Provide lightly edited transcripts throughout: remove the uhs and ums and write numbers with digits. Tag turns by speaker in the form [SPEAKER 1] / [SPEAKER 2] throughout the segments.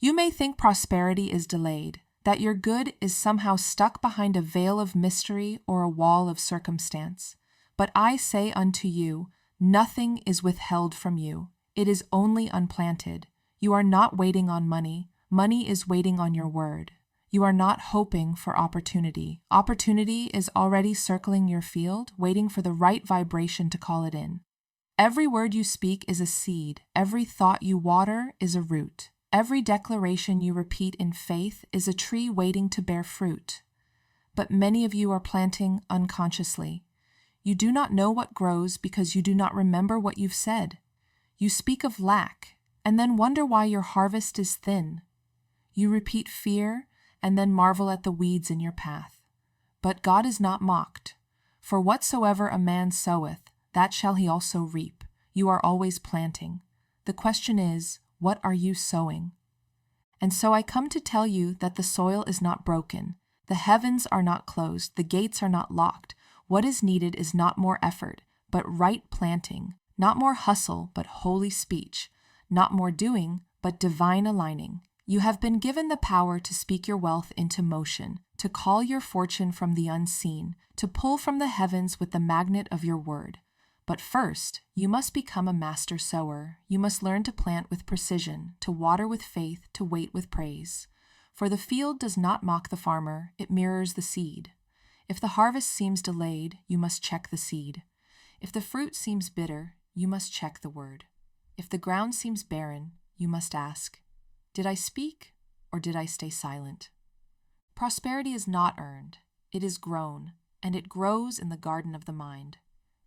[SPEAKER 1] You may think prosperity is delayed, that your good is somehow stuck behind a veil of mystery or a wall of circumstance. But I say unto you, nothing is withheld from you. It is only unplanted. You are not waiting on money. Money is waiting on your word. You are not hoping for opportunity. Opportunity is already circling your field, waiting for the right vibration to call it in. Every word you speak is a seed. Every thought you water is a root. Every declaration you repeat in faith is a tree waiting to bear fruit. But many of you are planting unconsciously. You do not know what grows because you do not remember what you've said. You speak of lack, and then wonder why your harvest is thin. You repeat fear, and then marvel at the weeds in your path. But God is not mocked. For whatsoever a man soweth, that shall he also reap. You are always planting. The question is, what are you sowing? And so I come to tell you that the soil is not broken. The heavens are not closed. The gates are not locked. What is needed is not more effort, but right planting. Not more hustle, but holy speech. Not more doing, but divine aligning. You have been given the power to speak your wealth into motion, to call your fortune from the unseen, to pull from the heavens with the magnet of your word. But first, you must become a master sower. You must learn to plant with precision, to water with faith, to wait with praise. For the field does not mock the farmer, it mirrors the seed. If the harvest seems delayed, you must check the seed. If the fruit seems bitter, you must check the word. If the ground seems barren, you must ask, did I speak or did I stay silent? Prosperity is not earned, it is grown, and it grows in the garden of the mind.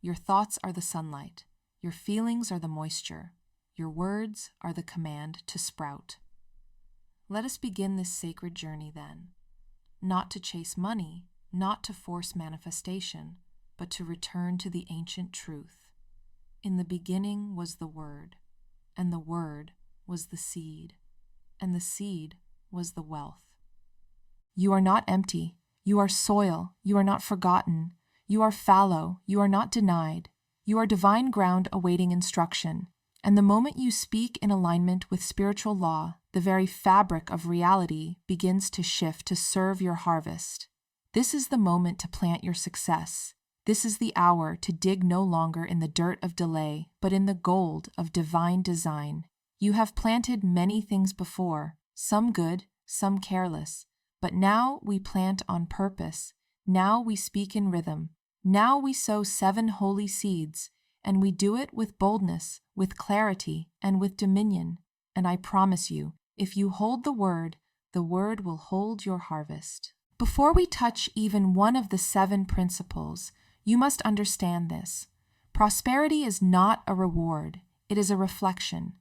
[SPEAKER 1] Your thoughts are the sunlight, your feelings are the moisture, your words are the command to sprout. Let us begin this sacred journey then, not to chase money, not to force manifestation, but to return to the ancient truth. In the beginning was the Word, and the Word was the seed, and the seed was the wealth. You are not empty, you are soil, you are not forgotten, you are fallow, you are not denied, you are divine ground awaiting instruction, and the moment you speak in alignment with spiritual law, the very fabric of reality begins to shift to serve your harvest. This is the moment to plant your success. This is the hour to dig no longer in the dirt of delay, but in the gold of divine design. You have planted many things before, some good, some careless, but now we plant on purpose. Now we speak in rhythm. Now we sow 7 holy seeds, and we do it with boldness, with clarity, and with dominion. And I promise you, if you hold the word will hold your harvest. Before we touch even one of the 7 principles, you must understand this. Prosperity is not a reward, it is a reflection.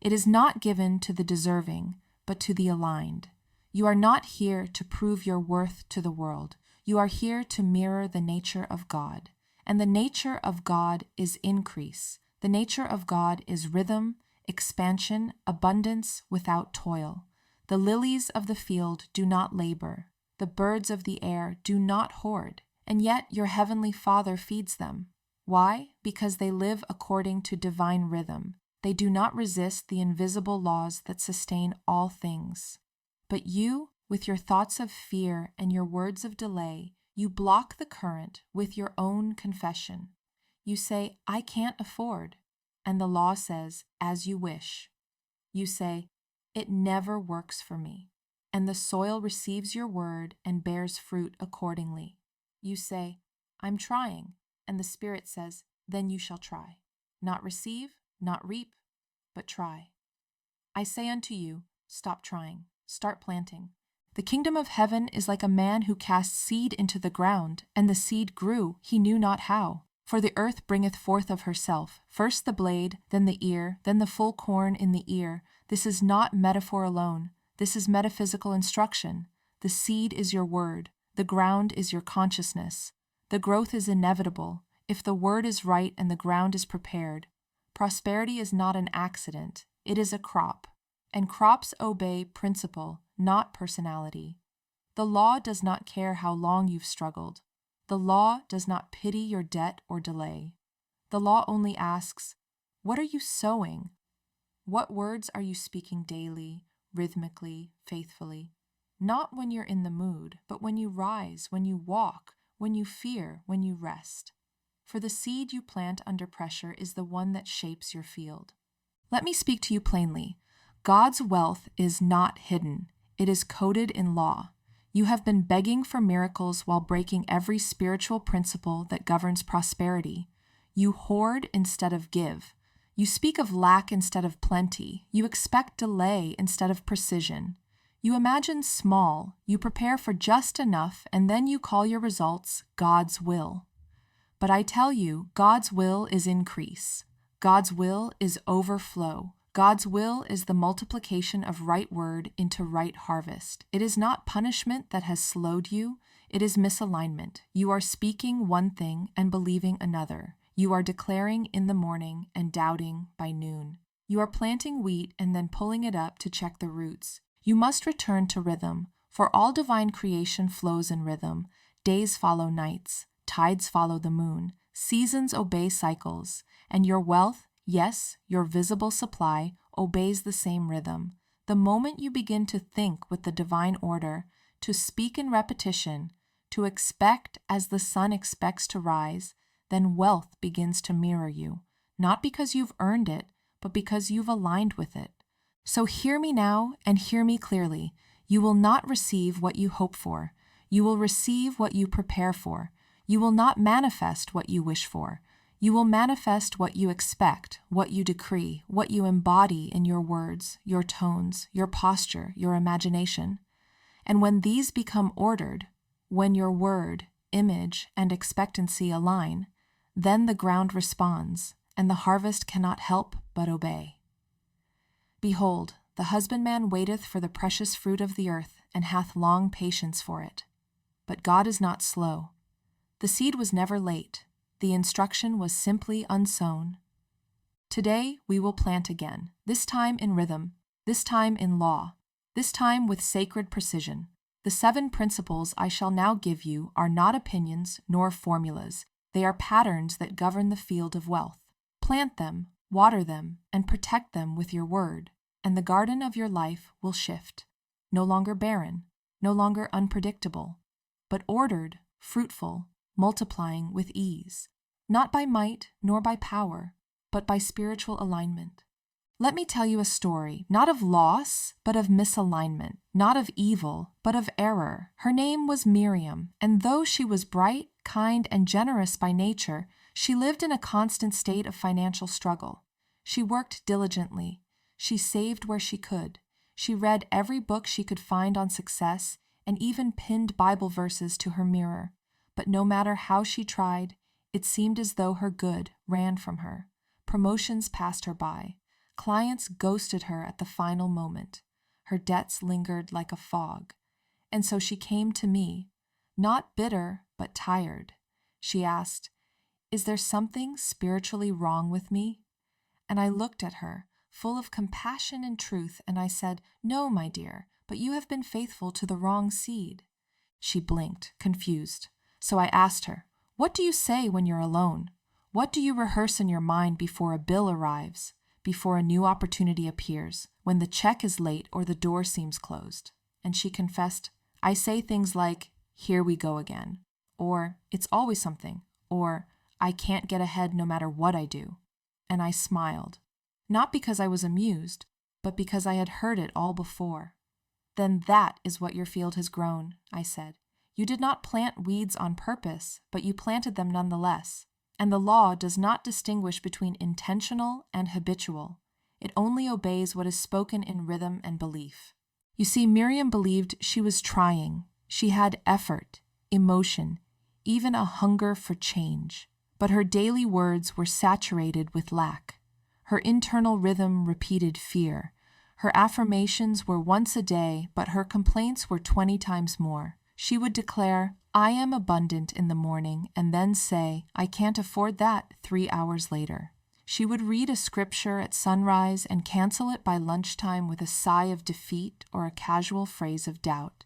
[SPEAKER 1] It is not given to the deserving, but to the aligned. You are not here to prove your worth to the world. You are here to mirror the nature of God. And the nature of God is increase. The nature of God is rhythm, expansion, abundance without toil. The lilies of the field do not labor. The birds of the air do not hoard. And yet your heavenly Father feeds them. Why? Because they live according to divine rhythm. They do not resist the invisible laws that sustain all things. But you, with your thoughts of fear and your words of delay, you block the current with your own confession. You say, I can't afford. And the law says, as you wish. You say, it never works for me. And the soil receives your word and bears fruit accordingly. You say, I'm trying. And the Spirit says, then you shall try. Not receive, not reap, but try. I say unto you, stop trying. Start planting. The kingdom of heaven is like a man who cast seed into the ground, and the seed grew, he knew not how. For the earth bringeth forth of herself, first the blade, then the ear, then the full corn in the ear. This is not metaphor alone. This is metaphysical instruction. The seed is your word. The ground is your consciousness. The growth is inevitable, if the word is right and the ground is prepared. Prosperity is not an accident. It is a crop. And crops obey principle, not personality. The law does not care how long you've struggled. The law does not pity your debt or delay. The law only asks, what are you sowing? What words are you speaking daily, rhythmically, faithfully. Not when you're in the mood, but when you rise, when you walk, when you fear, when you rest. For the seed you plant under pressure is the one that shapes your field. Let me speak to you plainly. God's wealth is not hidden. It is coded in law. You have been begging for miracles while breaking every spiritual principle that governs prosperity. You hoard instead of give. You speak of lack instead of plenty. You expect delay instead of precision. You imagine small, you prepare for just enough, and then you call your results God's will. But I tell you, God's will is increase. God's will is overflow. God's will is the multiplication of right word into right harvest. It is not punishment that has slowed you. It is misalignment. You are speaking one thing and believing another. You are declaring in the morning and doubting by noon. You are planting wheat and then pulling it up to check the roots. You must return to rhythm, for all divine creation flows in rhythm. Days follow nights, tides follow the moon, seasons obey cycles, and your wealth, yes, your visible supply, obeys the same rhythm. The moment you begin to think with the divine order, to speak in repetition, to expect as the sun expects to rise, then wealth begins to mirror you, not because you've earned it, but because you've aligned with it. So hear me now and hear me clearly. You will not receive what you hope for. You will receive what you prepare for. You will not manifest what you wish for. You will manifest what you expect, what you decree, what you embody in your words, your tones, your posture, your imagination. And when these become ordered, when your word, image, and expectancy align, then the ground responds, and the harvest cannot help but obey. Behold, the husbandman waiteth for the precious fruit of the earth, and hath long patience for it. But God is not slow. The seed was never late. The instruction was simply unsown. Today we will plant again, this time in rhythm, this time in law, this time with sacred precision. The 7 principles I shall now give you are not opinions nor formulas. They are patterns that govern the field of wealth. Plant them, water them, and protect them with your word, and the garden of your life will shift, no longer barren, no longer unpredictable, but ordered, fruitful, multiplying with ease, not by might nor by power, but by spiritual alignment. Let me tell you a story, not of loss, but of misalignment, not of evil, but of error. Her name was Miriam, and though she was bright, kind, and generous by nature, she lived in a constant state of financial struggle. She worked diligently. She saved where she could. She read every book she could find on success and even pinned Bible verses to her mirror. But no matter how she tried, it seemed as though her good ran from her. Promotions passed her by. Clients ghosted her at the final moment. Her debts lingered like a fog. And so she came to me, not bitter, but tired. She asked, "Is there something spiritually wrong with me?" And I looked at her, full of compassion and truth, and I said, "No, my dear, but you have been faithful to the wrong seed." She blinked, confused. So I asked her, "What do you say when you're alone? What do you rehearse in your mind before a bill arrives, before a new opportunity appears, when the check is late or the door seems closed?" And she confessed, "I say things like, 'Here we go again,' or 'It's always something,' or 'I can't get ahead no matter what I do.'" And I smiled, not because I was amused, but because I had heard it all before. "Then that is what your field has grown," I said. "You did not plant weeds on purpose, but you planted them nonetheless. And the law does not distinguish between intentional and habitual. It only obeys what is spoken in rhythm and belief." You see, Miriam believed she was trying. She had effort, emotion, even a hunger for change. But her daily words were saturated with lack. Her internal rhythm repeated fear. Her affirmations were once a day, but her complaints were 20 times more. She would declare, "I am abundant" in the morning, and then say, "I can't afford that" 3 hours later. She would read a scripture at sunrise and cancel it by lunchtime with a sigh of defeat or a casual phrase of doubt.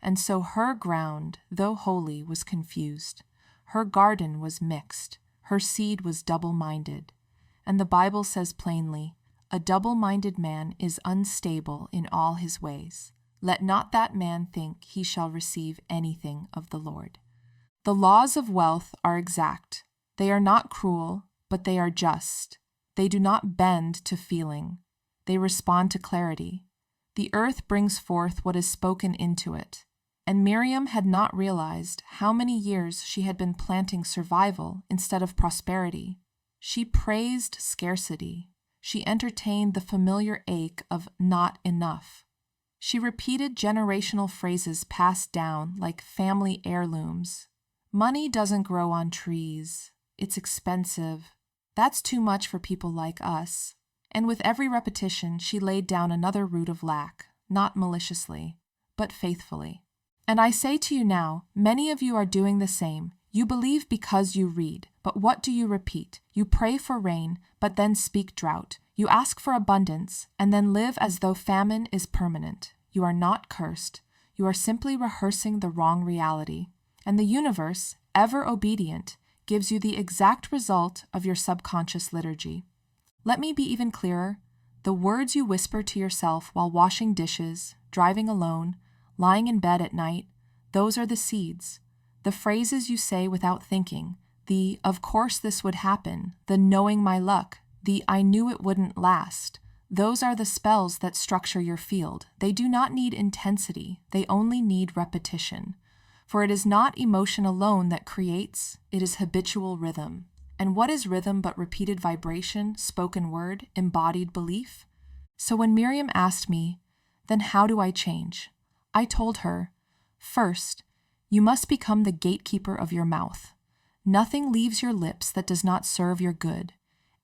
[SPEAKER 1] And so her ground, though holy, was confused. Her garden was mixed. Her seed was double-minded. And the Bible says plainly, a double-minded man is unstable in all his ways. Let not that man think he shall receive anything of the Lord. The laws of wealth are exact. They are not cruel, but they are just. They do not bend to feeling. They respond to clarity. The earth brings forth what is spoken into it. And Miriam had not realized how many years she had been planting survival instead of prosperity. She praised scarcity. She entertained the familiar ache of not enough. She repeated generational phrases passed down like family heirlooms. Money doesn't grow on trees. It's expensive. That's too much for people like us. And with every repetition, she laid down another root of lack, not maliciously, but faithfully. And I say to you now, many of you are doing the same. You believe because you read, but what do you repeat? You pray for rain, but then speak drought. You ask for abundance, and then live as though famine is permanent. You are not cursed. You are simply rehearsing the wrong reality. And the universe, ever obedient, gives you the exact result of your subconscious liturgy. Let me be even clearer. The words you whisper to yourself while washing dishes, driving alone, lying in bed at night, those are the seeds. The phrases you say without thinking, the "of course this would happen," the "knowing my luck," the "I knew it wouldn't last," those are the spells that structure your field. They do not need intensity, they only need repetition. For it is not emotion alone that creates, it is habitual rhythm. And what is rhythm but repeated vibration, spoken word, embodied belief? So when Miriam asked me, then how do I change? I told her, first, you must become the gatekeeper of your mouth. Nothing leaves your lips that does not serve your good.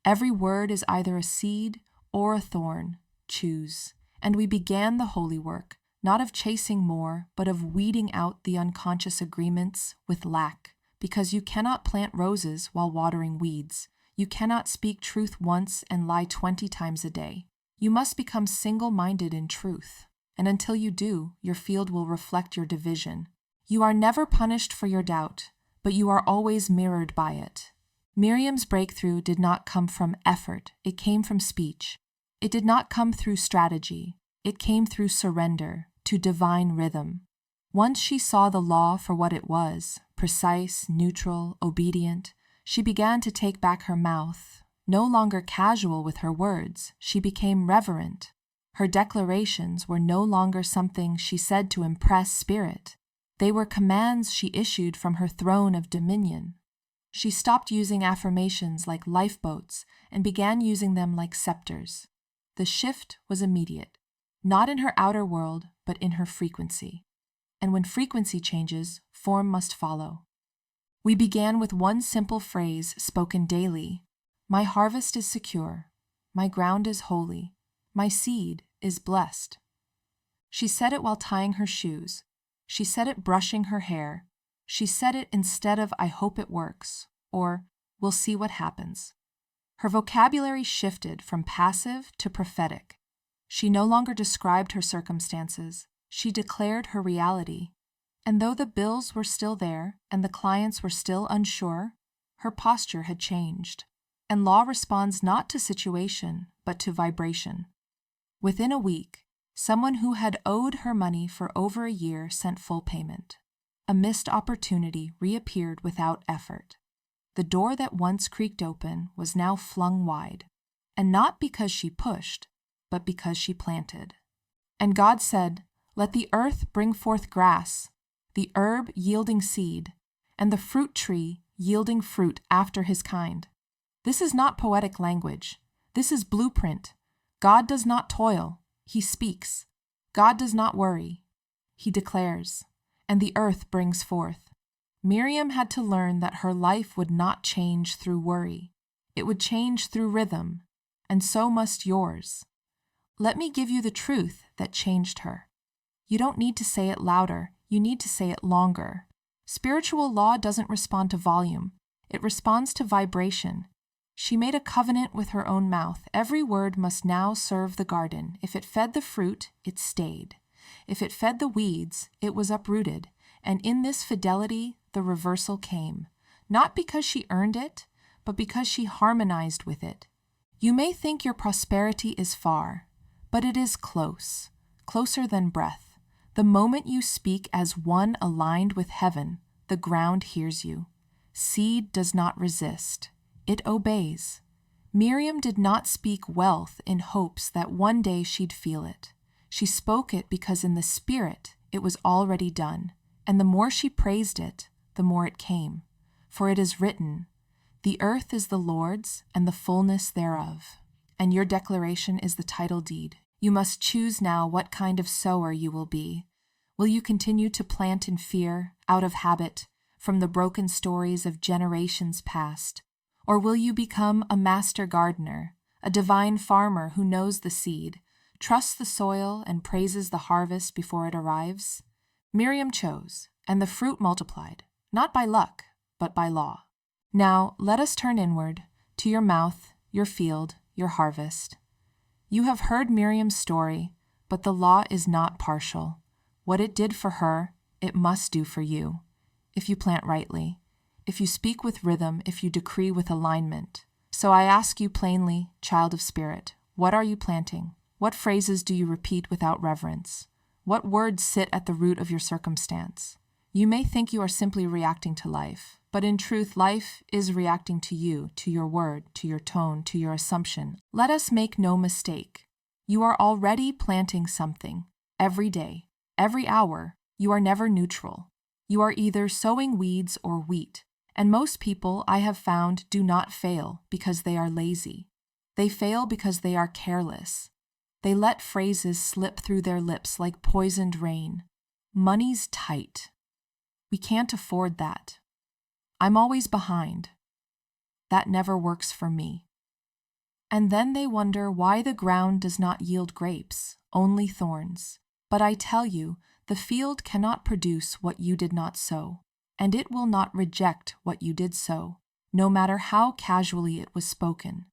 [SPEAKER 1] Every word is either a seed or a thorn. Choose. And we began the holy work, not of chasing more, but of weeding out the unconscious agreements with lack. Because you cannot plant roses while watering weeds. You cannot speak truth once and lie 20 times a day. You must become single-minded in truth. And until you do, your field will reflect your division. You are never punished for your doubt, but you are always mirrored by it. Miriam's breakthrough did not come from effort, it came from speech. It did not come through strategy, it came through surrender to divine rhythm. Once she saw the law for what it was, precise, neutral, obedient, she began to take back her mouth. No longer casual with her words, she became reverent. Her declarations were no longer something she said to impress spirit. They were commands she issued from her throne of dominion. She stopped using affirmations like lifeboats and began using them like scepters. The shift was immediate, not in her outer world, but in her frequency. And when frequency changes, form must follow. We began with one simple phrase spoken daily. My harvest is secure. My ground is holy. My seed is blessed. She said it while tying her shoes. She said it brushing her hair. She said it instead of I hope it works, or we'll see what happens. Her vocabulary shifted from passive to prophetic. She no longer described her circumstances. She declared her reality. And though the bills were still there and the clients were still unsure, her posture had changed. And law responds not to situation, but to vibration. Within a week, someone who had owed her money for over a year sent full payment. A missed opportunity reappeared without effort. The door that once creaked open was now flung wide, and not because she pushed, but because she planted. And God said, let the earth bring forth grass, the herb yielding seed, and the fruit tree yielding fruit after his kind. This is not poetic language. This is blueprint. God does not toil. He speaks. God does not worry. He declares. And the earth brings forth. Miriam had to learn that her life would not change through worry. It would change through rhythm. And so must yours. Let me give you the truth that changed her. You don't need to say it louder. You need to say it longer. Spiritual law doesn't respond to volume. It responds to vibration. She made a covenant with her own mouth. Every word must now serve the garden. If it fed the fruit, it stayed. If it fed the weeds, it was uprooted. And in this fidelity, the reversal came. Not because she earned it, but because she harmonized with it. You may think your prosperity is far, but it is close, closer than breath. The moment you speak as one aligned with heaven, the ground hears you. Seed does not resist, it obeys. Miriam did not speak wealth in hopes that one day she'd feel it. She spoke it because in the spirit it was already done, and the more she praised it, the more it came. For it is written, "The earth is the Lord's, and the fullness thereof." And your declaration is the title deed. You must choose now what kind of sower you will be. Will you continue to plant in fear, out of habit, from the broken stories of generations past? Or will you become a master gardener, a divine farmer who knows the seed, trusts the soil, and praises the harvest before it arrives? Miriam chose, and the fruit multiplied, not by luck, but by law. Now let us turn inward, to your mouth, your field, your harvest. You have heard Miriam's story, but the law is not partial. What it did for her, it must do for you, if you plant rightly, if you speak with rhythm, if you decree with alignment. So I ask you plainly, child of spirit, what are you planting? What phrases do you repeat without reverence? What words sit at the root of your circumstance? You may think you are simply reacting to life, but in truth, life is reacting to you, to your word, to your tone, to your assumption. Let us make no mistake. You are already planting something. Every day, every hour, you are never neutral. You are either sowing weeds or wheat. And most people, I have found, do not fail because they are lazy. They fail because they are careless. They let phrases slip through their lips like poisoned rain. Money's tight. We can't afford that. I'm always behind. That never works for me. And then they wonder why the ground does not yield grapes, only thorns. But I tell you, the field cannot produce what you did not sow, and it will not reject what you did sow, no matter how casually it was spoken.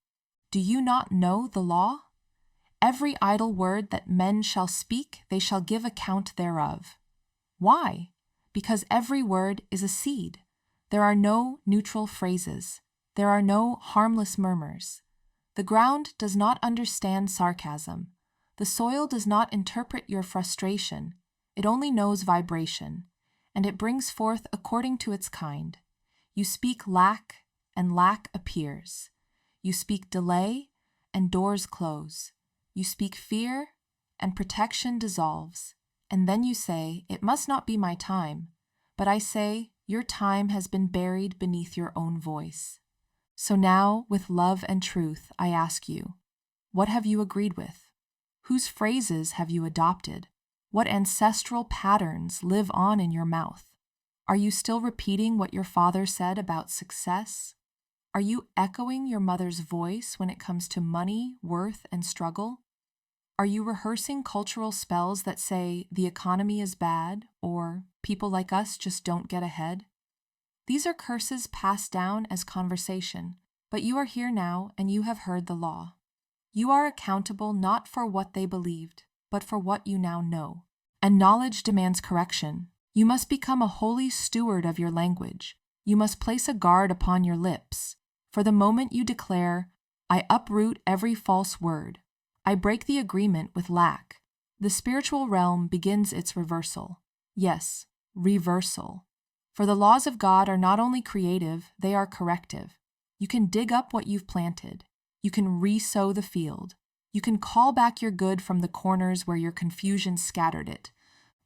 [SPEAKER 1] Do you not know the law? Every idle word that men shall speak, they shall give account thereof. Why? Because every word is a seed. There are no neutral phrases. There are no harmless murmurs. The ground does not understand sarcasm. The soil does not interpret your frustration. It only knows vibration, and it brings forth according to its kind. You speak lack, and lack appears. You speak delay, and doors close. You speak fear, and protection dissolves. And then you say, "It must not be my time." But I say, your time has been buried beneath your own voice. So now, with love and truth, I ask you, what have you agreed with? Whose phrases have you adopted? What ancestral patterns live on in your mouth? Are you still repeating what your father said about success? Are you echoing your mother's voice when it comes to money, worth, and struggle? Are you rehearsing cultural spells that say the economy is bad or people like us just don't get ahead? These are curses passed down as conversation, but you are here now and you have heard the law. You are accountable not for what they believed, but for what you now know. And knowledge demands correction. You must become a holy steward of your language. You must place a guard upon your lips. For the moment you declare, "I uproot every false word. I break the agreement with lack," the spiritual realm begins its reversal. Yes, reversal. For the laws of God are not only creative, they are corrective. You can dig up what you've planted. You can re-sow the field. You can call back your good from the corners where your confusion scattered it.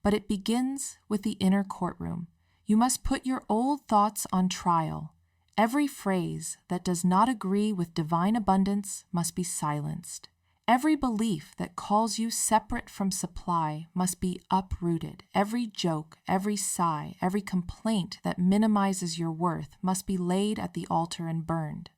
[SPEAKER 1] But it begins with the inner courtroom. You must put your old thoughts on trial. Every phrase that does not agree with divine abundance must be silenced. Every belief that calls you separate from supply must be uprooted. Every joke, every sigh, every complaint that minimizes your worth must be laid at the altar and burned.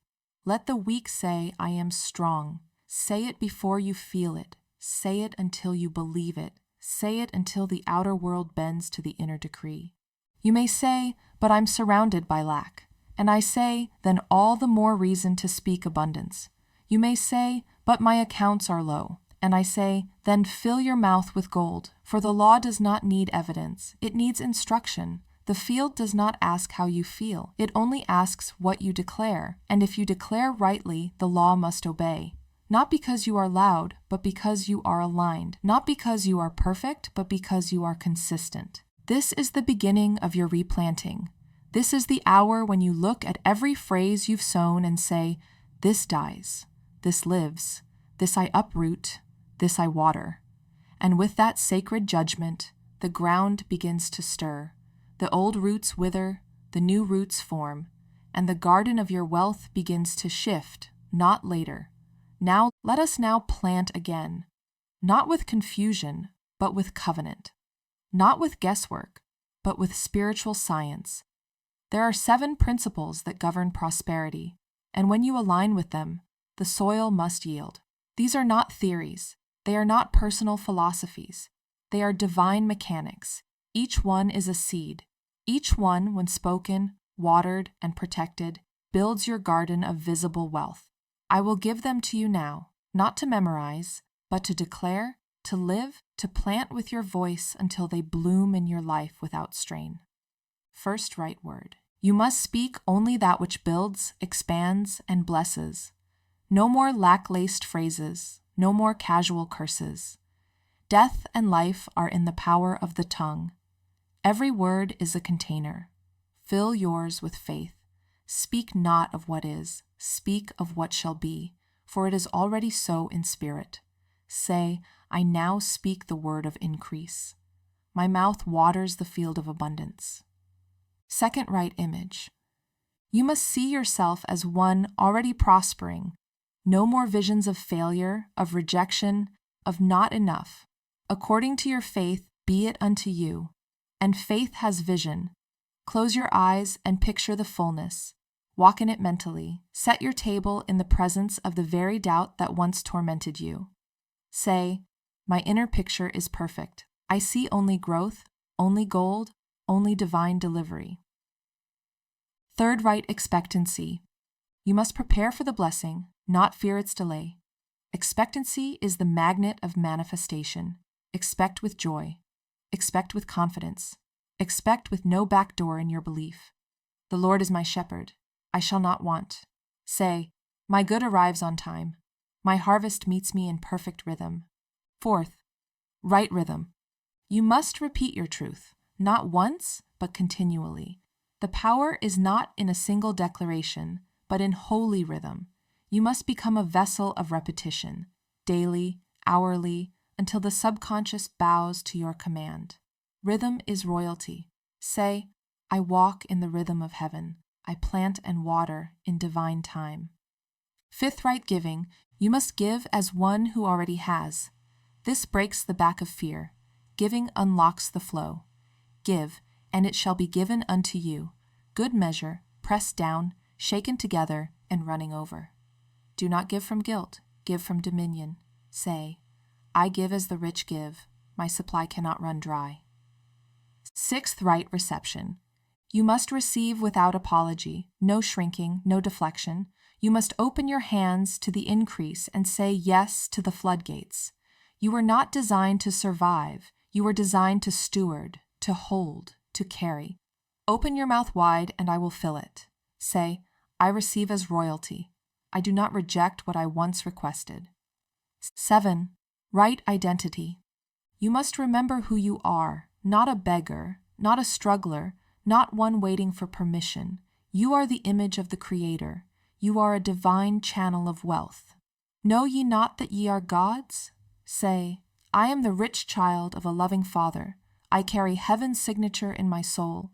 [SPEAKER 1] Let the weak say, "I am strong." Say it before you feel it. Say it until you believe it. Say it until the outer world bends to the inner decree. You may say, "But I'm surrounded by lack." And I say, then all the more reason to speak abundance. You may say, "But my accounts are low." And I say, then fill your mouth with gold, for the law does not need evidence. It needs instruction. The field does not ask how you feel. It only asks what you declare, and if you declare rightly, the law must obey. Not because you are loud, but because you are aligned. Not because you are perfect, but because you are consistent. This is the beginning of your replanting. This is the hour when you look at every phrase you've sown and say, "This dies, this lives, this I uproot, this I water." And with that sacred judgment, the ground begins to stir. The old roots wither, the new roots form, and the garden of your wealth begins to shift, not later. Now, let us now plant again, not with confusion, but with covenant, not with guesswork, but with spiritual science. There are 7 principles that govern prosperity, and when you align with them, the soil must yield. These are not theories. They are not personal philosophies. They are divine mechanics. Each one is a seed. Each one, when spoken, watered, and protected, builds your garden of visible wealth. I will give them to you now, not to memorize, but to declare, to live, to plant with your voice until they bloom in your life without strain. First right word. You must speak only that which builds, expands, and blesses. No more lack-laced phrases, no more casual curses. Death and life are in the power of the tongue. Every word is a container. Fill yours with faith. Speak not of what is, speak of what shall be, for it is already so in spirit. Say, I now speak the word of increase. My mouth waters the field of abundance. Second right image. You must see yourself as one already prospering. No more visions of failure, of rejection, of not enough. According to your faith, be it unto you. And faith has vision. Close your eyes and picture the fullness. Walk in it mentally. Set your table in the presence of the very doubt that once tormented you. Say, my inner picture is perfect. I see only growth, only gold, only divine delivery. Third right expectancy. You must prepare for the blessing, not fear its delay. Expectancy is the magnet of manifestation. Expect with joy. Expect with confidence. Expect with no back door in your belief. The Lord is my shepherd. I shall not want. Say, my good arrives on time. My harvest meets me in perfect rhythm. Fourth, right rhythm. You must repeat your truth, not once, but continually. The power is not in a single declaration, but in holy rhythm. You must become a vessel of repetition, daily, hourly, until the subconscious bows to your command. Rhythm is royalty. Say, I walk in the rhythm of heaven. I plant and water in divine time. Fifth right giving. You must give as one who already has. This breaks the back of fear. Giving unlocks the flow. Give, and it shall be given unto you. Good measure, pressed down, shaken together, and running over. Do not give from guilt, give from dominion. Say, I give as the rich give. My supply cannot run dry. Sixth right reception. You must receive without apology, no shrinking, no deflection. You must open your hands to the increase and say yes to the floodgates. You were not designed to survive. You were designed to steward, to hold, to carry. Open your mouth wide and I will fill it. Say, I receive as royalty. I do not reject what I once requested. 7. Right identity. You must remember who you are, not a beggar, not a struggler, not one waiting for permission. You are the image of the Creator. You are a divine channel of wealth. Know ye not that ye are gods? Say, I am the rich child of a loving Father. I carry heaven's signature in my soul.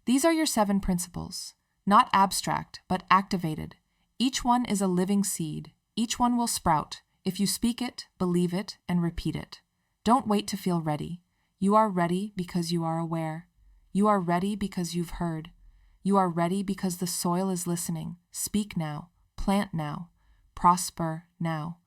[SPEAKER 1] These are your 7 principles, not abstract, but activated. Each one is a living seed. Each one will sprout if you speak it, believe it, and repeat it. Don't wait to feel ready. You are ready because you are aware. You are ready because you've heard. You are ready because the soil is listening. Speak now. Plant now. Prosper now.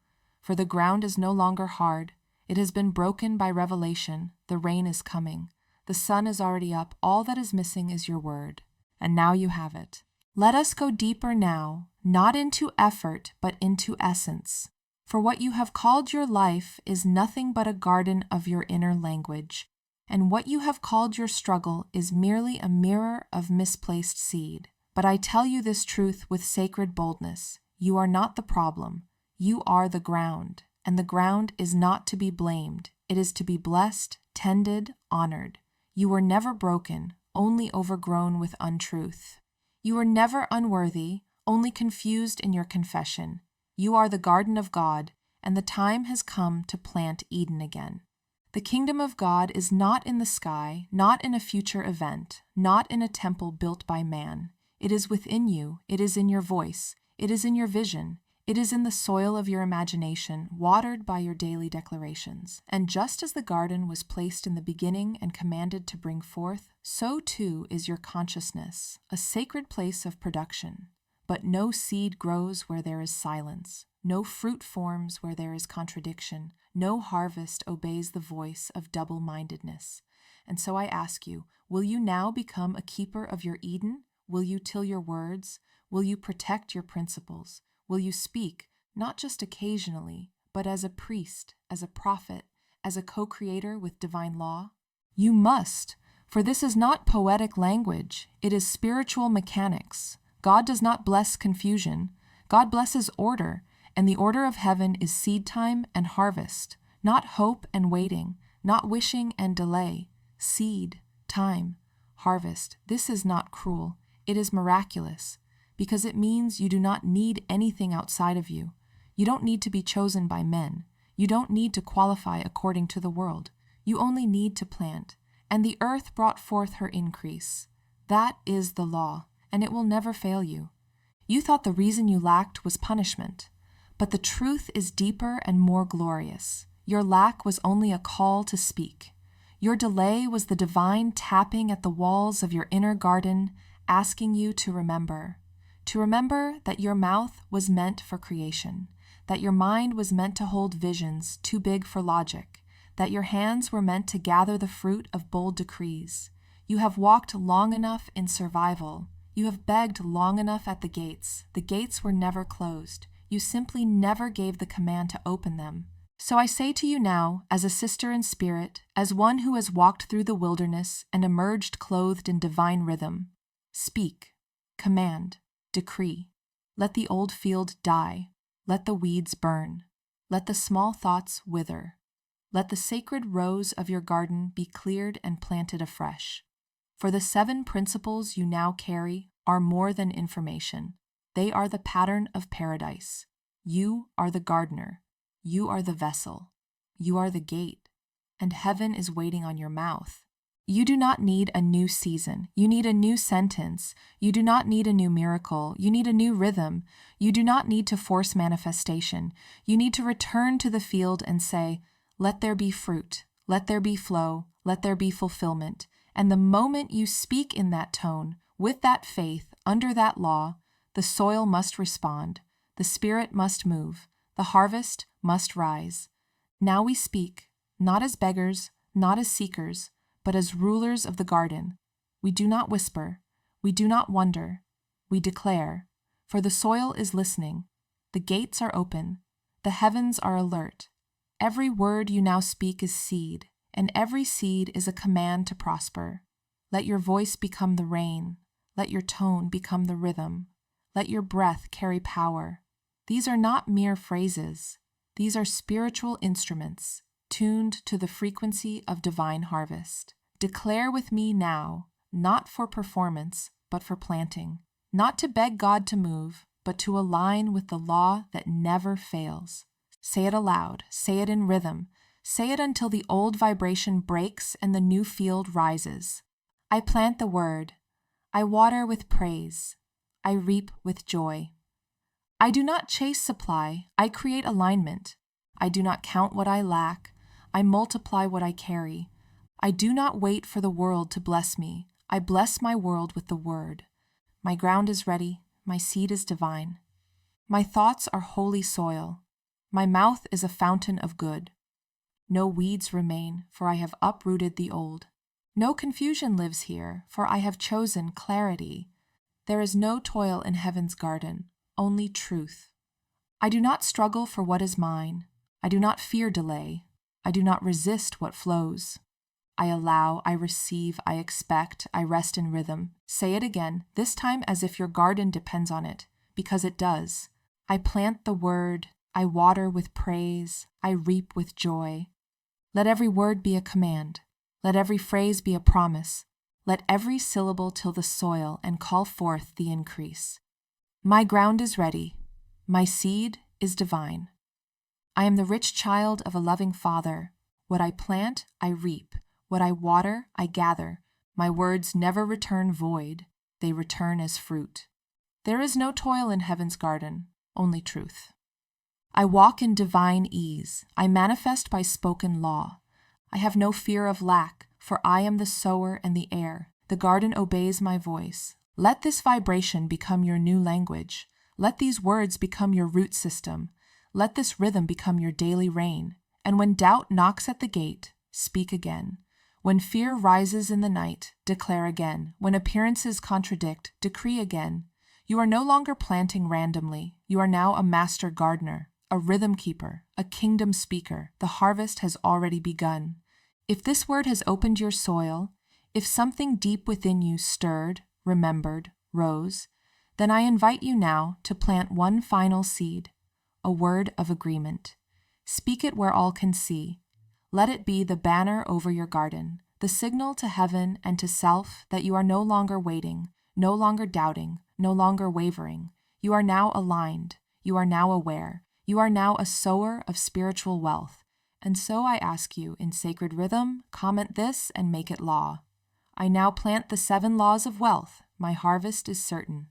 [SPEAKER 1] For the ground is no longer hard. It has been broken by revelation. The rain is coming. The sun is already up. All that is missing is your word. And now you have it. Let us go deeper now, not into effort, but into essence. For what you have called your life is nothing but a garden of your inner language. And what you have called your struggle is merely a mirror of misplaced seed. But I tell you this truth with sacred boldness. You are not the problem. You are the ground. And the ground is not to be blamed. It is to be blessed, tended, honored. You were never broken, only overgrown with untruth. You were never unworthy, only confused in your confession. You are the garden of God, and the time has come to plant Eden again. The kingdom of God is not in the sky, not in a future event, not in a temple built by man. It is within you, it is in your voice, it is in your vision, it is in the soil of your imagination, watered by your daily declarations. And just as the garden was placed in the beginning and commanded to bring forth, so too is your consciousness, a sacred place of production. But no seed grows where there is silence, no fruit forms where there is contradiction, no harvest obeys the voice of double-mindedness. And so I ask you, will you now become a keeper of your Eden? Will you till your words? Will you protect your principles? Will you speak, not just occasionally, but as a priest, as a prophet, as a co-creator with divine law? You must, for this is not poetic language, it is spiritual mechanics. God does not bless confusion. God blesses order, and the order of heaven is seed time and harvest, not hope and waiting, not wishing and delay. Seed, time, harvest. This is not cruel. It is miraculous, because it means you do not need anything outside of you. You don't need to be chosen by men. You don't need to qualify according to the world. You only need to plant, and the earth brought forth her increase. That is the law, and it will never fail you. You thought the reason you lacked was punishment, but the truth is deeper and more glorious. Your lack was only a call to speak. Your delay was the divine tapping at the walls of your inner garden, asking you to remember that your mouth was meant for creation, that your mind was meant to hold visions too big for logic, that your hands were meant to gather the fruit of bold decrees. You have walked long enough in survival. You have begged long enough at the gates. The gates were never closed. You simply never gave the command to open them. So I say to you now, as a sister in spirit, as one who has walked through the wilderness and emerged clothed in divine rhythm, speak, command, decree. Let the old field die. Let the weeds burn. Let the small thoughts wither. Let the sacred rows of your garden be cleared and planted afresh. For the 7 principles you now carry are more than information. They are the pattern of paradise. You are the gardener. You are the vessel. You are the gate. And heaven is waiting on your mouth. You do not need a new season. You need a new sentence. You do not need a new miracle. You need a new rhythm. You do not need to force manifestation. You need to return to the field and say, let there be fruit. Let there be flow. Let there be fulfillment. And the moment you speak in that tone, with that faith, under that law, the soil must respond. The spirit must move. The harvest must rise. Now we speak, not as beggars, not as seekers, but as rulers of the garden. We do not whisper. We do not wonder. We declare. For the soil is listening. The gates are open. The heavens are alert. Every word you now speak is seed, and every seed is a command to prosper. Let your voice become the rain. Let your tone become the rhythm. Let your breath carry power. These are not mere phrases. These are spiritual instruments, tuned to the frequency of divine harvest. Declare with me now, not for performance, but for planting. Not to beg God to move, but to align with the law that never fails. Say it aloud. Say it in rhythm. Say it until the old vibration breaks and the new field rises. I plant the word. I water with praise. I reap with joy. I do not chase supply. I create alignment. I do not count what I lack. I multiply what I carry. I do not wait for the world to bless me. I bless my world with the word. My ground is ready. My seed is divine. My thoughts are holy soil. My mouth is a fountain of good. No weeds remain, for I have uprooted the old. No confusion lives here, for I have chosen clarity. There is no toil in heaven's garden, only truth. I do not struggle for what is mine. I do not fear delay. I do not resist what flows. I allow, I receive, I expect, I rest in rhythm. Say it again, this time as if your garden depends on it, because it does. I plant the word, I water with praise, I reap with joy. Let every word be a command. Let every phrase be a promise. Let every syllable till the soil and call forth the increase. My ground is ready. My seed is divine. I am the rich child of a loving Father. What I plant, I reap. What I water, I gather. My words never return void. They return as fruit. There is no toil in heaven's garden, only truth. I walk in divine ease. I manifest by spoken law. I have no fear of lack, for I am the sower and the heir. The garden obeys my voice. Let this vibration become your new language. Let these words become your root system. Let this rhythm become your daily rain. And when doubt knocks at the gate, speak again. When fear rises in the night, declare again. When appearances contradict, decree again. You are no longer planting randomly. You are now a master gardener, a rhythm keeper, a kingdom speaker. The harvest has already begun. If this word has opened your soil, if something deep within you stirred, remembered, rose, then I invite you now to plant one final seed, a word of agreement. Speak it where all can see. Let it be the banner over your garden, the signal to heaven and to self that you are no longer waiting, no longer doubting, no longer wavering. You are now aligned. You are now aware. You are now a sower of spiritual wealth. And so I ask you, in sacred rhythm, comment this and make it law. I now plant the 7 laws of wealth. My harvest is certain.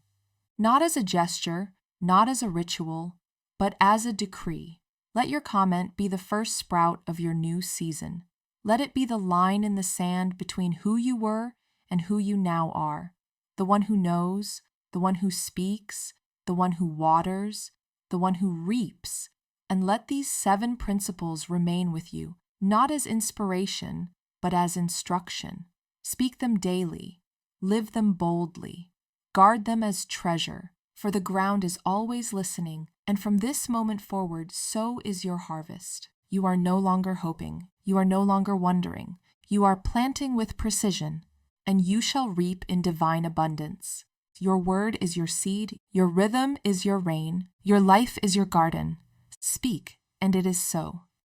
[SPEAKER 1] Not as a gesture, not as a ritual, but as a decree. Let your comment be the first sprout of your new season. Let it be the line in the sand between who you were and who you now are. The one who knows, the one who speaks, the one who waters, the one who reaps. And let these 7 principles remain with you, not as inspiration, but as instruction. Speak them daily. Live them boldly. Guard them as treasure, for the ground is always listening, and from this moment forward, so is your harvest. You are no longer hoping. You are no longer wondering. You are planting with precision, and you shall reap in divine abundance. Your word is your seed. Your rhythm is your rain. Your life is your garden. Speak, and it is so.